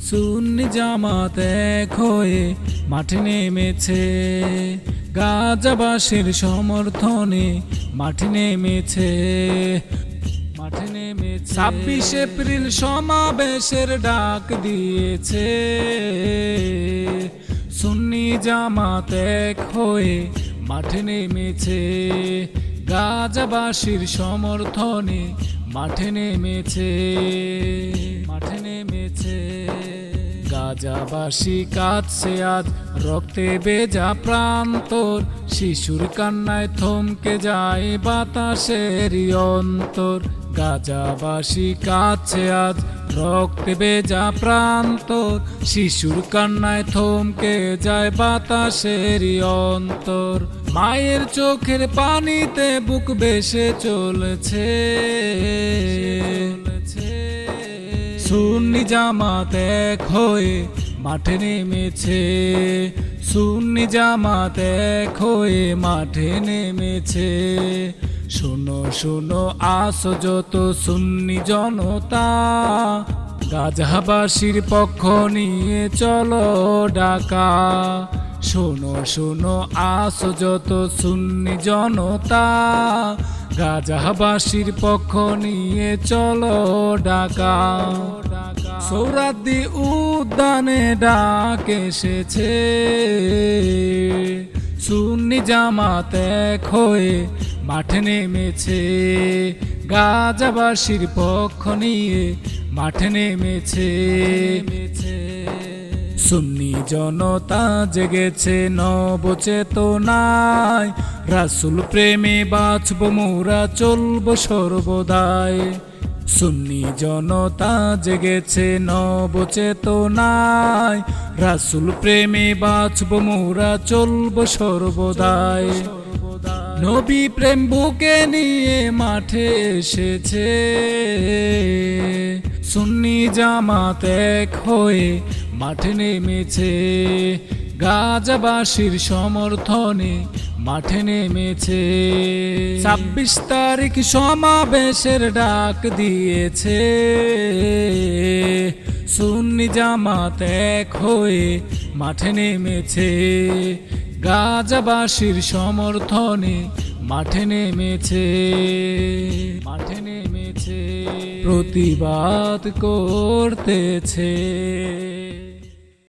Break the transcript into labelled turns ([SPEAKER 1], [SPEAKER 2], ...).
[SPEAKER 1] সুন্নি জামাত এক হয়ে মাঠে নেমেছে, গাজাবাসীর সমর্থনে মাঠে নেমেছে। 26 এপ্রিল সমাবেশের ডাক দিয়েছে, সুন্নি জামাত এক হয়ে মাঠে নেমেছে, গাজাবাসীর সমর্থনে মাঠে নেমেছে। গাজাবাসী কাঁদছে আজ, রক্তে ভেজা প্রান্তর, শিশুর কান্নায় থমকে যায় বাতাসের অন্তর। গাজাবাসী কাঁদছে আজ, রক্তে ভেজা প্রান্তর, শিশুর কান্নায় থমকে যায় বাতাসের অন্তর। মায়ের চোখের পানিতে বুক ভেসে চলেছে, সুন্নি জামাত এক হয়ে মাঠে নেমেছে, সুন্নি জামাত এক হয়ে মাঠে নেমেছে। শোনো শোনো আসো যত সুন্নি জনতা, গাজাবাসীর পক্ষ নিয়ে চলো ডাকা। শোনো শোনো আসো যত সুন্নি জনতা, গাজাবাসীর পক্ষ নিয়ে চলো ডাকা। সোহরাওয়ার্দী উদ্যানে ডাক এসেছে, সুন্নি জামাত এক হয়ে মাঠে নেমেছে, গাজাবাসীর পক্ষ নিয়ে মাঠে নেমেছে। সুন্নি জনতা জেগেছে নবচেতনায়, রাসূল প্রেমে বাঁচব মোরা, চলব সর্বদাই। সুন্নি জনতা জেগেছে নবচেতনায়, রাসূল প্রেমে বাঁচব মোরা, চলব সর্বদাই। নবী প্রেম বুকে নিয়ে মাঠে এসেছে, সুন্নি জামাত এক হয়ে মাঠে নেমেছে, গাজাবাসীর সমর্থনে মাঠে নেমেছে। 26 তারিখ সমাবেশের ডাক দিয়েছে, সুন্নি জামাত এক হয়ে মাঠে নেমেছে, গাজাবাসীর সমর্থনে মাঠে নেমেছে। প্রতিবাদ করতেছে।